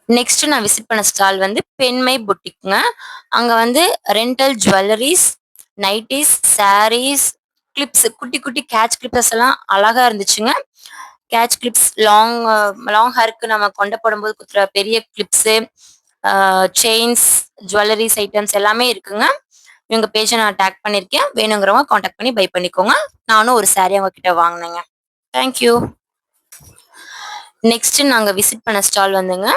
Next நான் visit பண்ண stall வந்து பெண்மை பொட்டிக்ங்க. அங்க வந்து rental jewelleries, nighties, saris, clips குட்டி குட்டி கேட்ச் கிளிப்ஸ் எல்லாம் அழகா இருந்துச்சுங்க. கேட்ச் கிளிப்ஸ் லாங் ஹேருக்கு நம்ம கொண்ட போடும்போது குத்துற பெரிய கிளிப்ஸு, செயின்ஸ், ஜுவல்லரிஸ் ஐட்டம்ஸ் எல்லாமே இருக்குங்க. இவங்க பேஜை நான் டேக் பண்ணியிருக்கேன். வேணுங்கிறவங்க காண்டாக்ட் பண்ணி பை பண்ணிக்கோங்க. நானும் ஒரு சாரி அவங்க கிட்ட வாங்கினேங்க. தேங்க்யூ. நெக்ஸ்ட் நாங்க விசிட் பண்ண ஸ்டால் வந்துங்க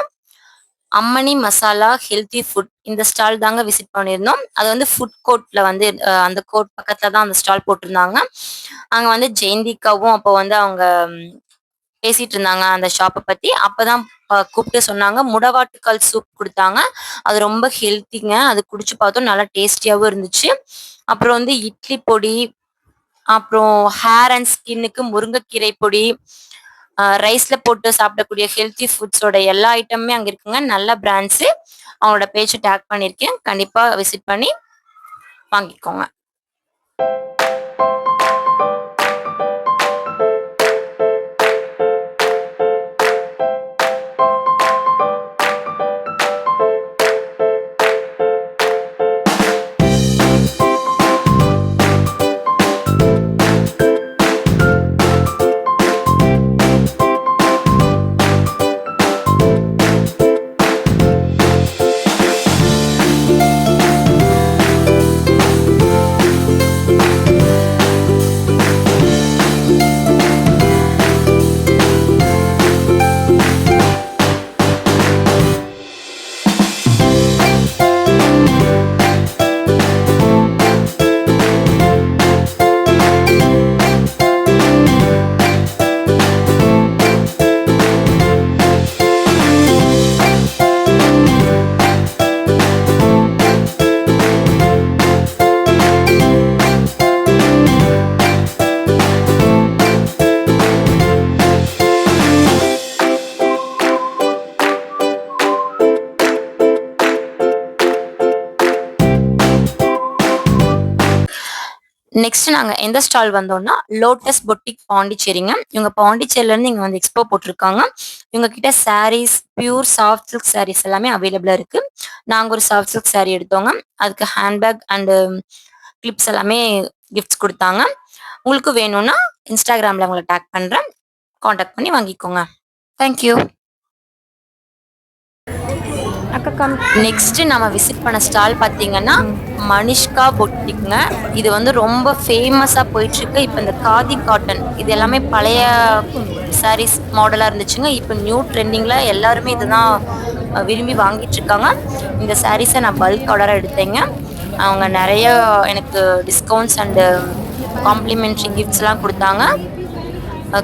அம்மணி மசாலா ஹெல்தி ஃபுட். இந்த ஸ்டால் தாங்க விசிட் பண்ணியிருந்தோம். அது வந்து ஃபுட் கோர்ட்ல வந்து அந்த கோர்ட் பக்கத்துல தான் அந்த ஸ்டால் போட்டிருந்தாங்க. அங்க வந்து ஜெயந்திக்காவும் அப்போ வந்து அவங்க பேசிட்டு இருந்தாங்க அந்த ஷாப்பை பத்தி. அப்பதான் கூப்பிட்டு சொன்னாங்க முடவாட்டுக்கால் சூப் கொடுத்தாங்க. அது ரொம்ப ஹெல்த்திங்க. அது குடிச்சு பார்த்தோம், நல்லா டேஸ்டியாவும் இருந்துச்சு. அப்புறம் வந்து இட்லி பொடி, அப்புறம் ஹேர் அண்ட் ஸ்கின்னுக்கு முருங்கைக்கீரை பொடி, ரைஸ்ல போட்டு சாப்பிடக்கூடிய ஹெல்த்தி ஃபுட்ஸோட எல்லா ஐட்டமுமே அங்க இருக்குங்க. நல்ல பிராண்ட்ஸ். அவங்களோட பேஜ் டேக் பண்ணியிருக்கேன். கண்டிப்பா விசிட் பண்ணி வாங்கிக்கோங்க. நெக்ஸ்ட் நாங்க எந்த ஸ்டால் வந்தோம்னா லோட்டஸ் பொட்டிக் பாண்டிச்சேரிங்க. இவங்க பாண்டிச்சேரில இருந்து இங்க வந்து எக்ஸ்போ போட்டிருக்காங்க. இவங்க கிட்ட saris, pure soft silk saris எல்லாமே அவைலபிளா இருக்கு. நாங்க ஒரு சாஃப்ட் சில்க் சாரீ எடுத்தோங்க. அதுக்கு ஹேண்ட்பேக் அண்ட் கிளிப்ஸ் எல்லாமே கிஃப்ட்ஸ் கொடுத்தாங்க. உங்களுக்கு வேணும்னா இன்ஸ்டாகிராம்ல உங்களை டேக் பண்றேன். காண்டாக்ட் பண்ணி வாங்கிக்கோங்க. தேங்க்யூ. நெக்ஸ்ட் நம்ம விசிட் பண்ண ஸ்டால் பார்த்தீங்கன்னா மனிஷ்கா பொட்டிக்ங்க. இது வந்து ரொம்ப ஃபேமஸா போயிட்டு இருக்கு. இப்போ இந்த காதி காட்டன் இது எல்லாமே பழைய சாரீஸ் மாடலா இருந்துச்சுங்க. இப்போ நியூ ட்ரெண்டிங்ல எல்லாருமே இதுதான் விரும்பி வாங்கிட்டு இருக்காங்க. இந்த சாரீஸை நான் பல்க் ஆர்டரா எடுத்தேங்க. அவங்க நிறைய எனக்கு டிஸ்கவுண்ட்ஸ் அண்ட் காம்ப்ளிமெண்ட்ரி கிஃப்ட்ஸ் எல்லாம் கொடுத்தாங்க.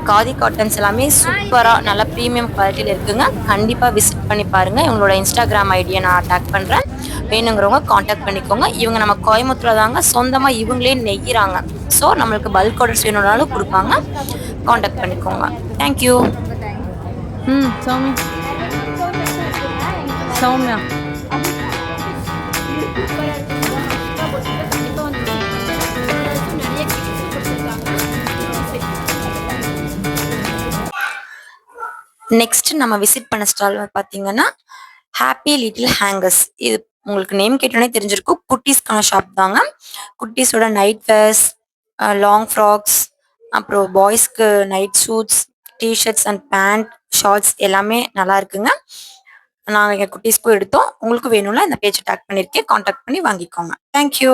காதி காட்டன்ஸ் எல்லாமே சூப்பரா நல்ல ப்ரீமியம் குவாலிட்டியில இருக்குங்க. கண்டிப்பா விசிட் பண்ணி பாருங்க. இவங்களோட இன்ஸ்டாகிராம் ஐடியை நான் டேக் பண்றேன். வேணுங்கிறவங்க காண்டாக்ட் பண்ணிக்கோங்க. இவங்க நம்ம கோயம்புத்தூர்ல தாங்க சொந்தமா இவங்களே நெய்யிறாங்க. ஸோ நம்மளுக்கு பல்க் ஆர்டர்ஸ் வேணும்னாலும் கொடுப்பாங்க. காண்டாக்ட் பண்ணிக்கோங்க. தேங்க்யூ. சௌமியா நெக்ஸ்ட் நம்ம விசிட் பண்ண ஸ்டால் பார்த்தீங்கன்னா ஹாப்பி லிட்டில் ஹேங்கர்ஸ். இது உங்களுக்கு நேம் கேட்டோன்னே தெரிஞ்சிருக்கும். குட்டீஸ்க்கான ஷாப் தாங்க. குட்டீஸோட நைட் வேர்ஸ், லாங் ஃப்ராக்ஸ், அப்புறம் பாய்ஸ்க்கு night suits, t-shirts and pant, shorts எல்லாமே நல்லா இருக்குங்க. நாங்கள் எங்கள் குட்டீஸ்க்கும் எடுத்தோம். உங்களுக்கு வேணும்னா இந்த பேஜ் டேக் பண்ணியிருக்கேன். காண்டாக்ட் பண்ணி வாங்கிக்கோங்க. Thank you.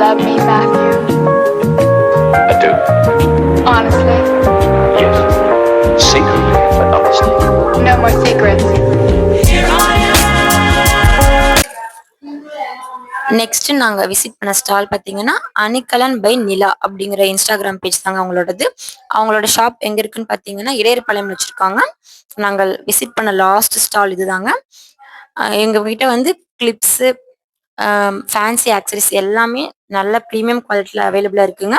Love me, Matthew? I do. Honestly? Yes. Secretly, but honestly. No more secrets. Next நாங்க விசிட் பண்ண ஸ்டால் பார்த்தீங்கன்னா அணிகலன் பை நிலா அப்படிங்கிற இன்ஸ்டாகிராம் பேஜ் தாங்க அவங்களோடது. அவங்களோட ஷாப் எங்க இருக்குன்னு பார்த்தீங்கன்னா இடையர்பாளையம் வச்சிருக்காங்க. நாங்கள் விசிட் பண்ண லாஸ்ட் ஸ்டால் இதுதாங்க. எங்க கிட்ட வந்து கிளிப்ஸு, ஃபேன்சி ஆக்சரிஸ் எல்லாமே நல்ல ப்ரீமியம் குவாலிட்டியில் அவைலபிளாக இருக்குங்க.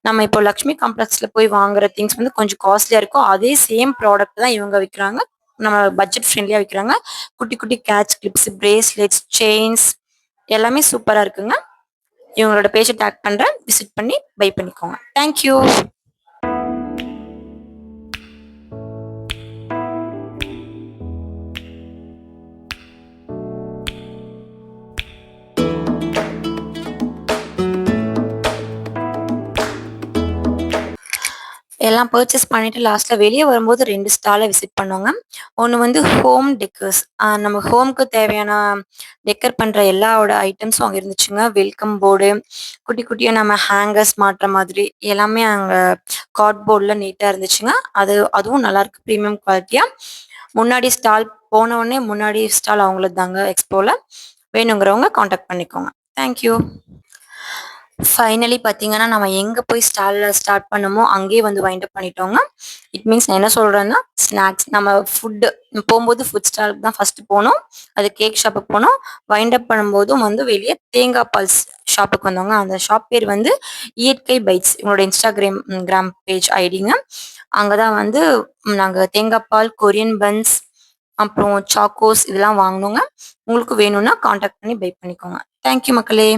நம்ம இப்போ லக்ஷ்மி காம்ப்ளெக்ஸில் போய் வாங்குற திங்ஸ் வந்து கொஞ்சம் காஸ்ட்லியாக இருக்கும். அதே சேம் ப்ராடக்ட் தான் இவங்க விற்கிறாங்க. நம்ம பட்ஜெட் ஃப்ரெண்ட்லியாக விற்கிறாங்க. குட்டி குட்டி கேட்ச் கிளிப்ஸ், பிரேஸ்லெட்ஸ், செயின்ஸ் எல்லாமே சூப்பராக இருக்குங்க. இவங்களோட பேஜை டேக் பண்ணுறேன், விசிட் பண்ணி பை பண்ணிக்கோங்க. தேங்க்யூ. எல்லாம் பர்ச்சேஸ் பண்ணிட்டு லாஸ்ட்ல வெளியே வரும்போது 2 ஸ்டாலை விசிட் பண்ணோங்க. ஒன்று வந்து ஹோம் டெக்கர்ஸ். நம்ம ஹோம்க்கு தேவையான டெக்கர் பண்ற எல்லாவோட ஐட்டம்ஸும் அங்கே இருந்துச்சுங்க. வெல்கம் போர்டு, குட்டி குட்டியா நம்ம ஹேங்கர்ஸ் மாட்டுற மாதிரி எல்லாமே அங்கே கார்ட்போர்டில் நீட்டாக இருந்துச்சுங்க. அதுவும் நல்லா இருக்கு, ப்ரீமியம் குவாலிட்டியா. முன்னாடி ஸ்டால் போன உடனே முன்னாடி ஸ்டால் அவங்களது தாங்க எக்ஸ்போல. வேணுங்கிறவங்க காண்டாக்ட் பண்ணிக்கோங்க. தேங்க்யூ. ஃபைனலி பார்த்தீங்கன்னா, நம்ம எங்க போய் ஸ்டார்ட் பண்ணமோ, அங்கேயே வந்து வைண்ட் அப் பண்ணிட்டோங்க. இட் மீன்ஸ் நான் என்ன சொல்றேன்னா, ஸ்நாக்ஸ் நம்ம போம்போது ஃபுட் ஸ்டாலுக்கு தான் ஃபர்ஸ்ட் போனோம். அது கேக் ஷாப்புக்கு போனோம். வைண்ட் அப் பண்ணும்போதும் வந்து வெளிய தேங்காய் பால்ஸ் ஷாப்புக்கு வந்தோங்க. அந்த ஷாப் பேர் வந்து இயற்கை பைட்ஸ். இவங்களோட கிராம் பேஜ் ஐடிங்க. அங்க தான் வந்து நாங்க தேங்காய் பால், கொரியன் பன்ஸ், அப்புறம் சாக்கோஸ் இதெல்லாம் வாங்குனோங்க. உங்களுக்கு வேணும்னா காண்டாக்ட் பண்ணி பை பண்ணிக்கோங்க. தேங்க்யூ மக்களே.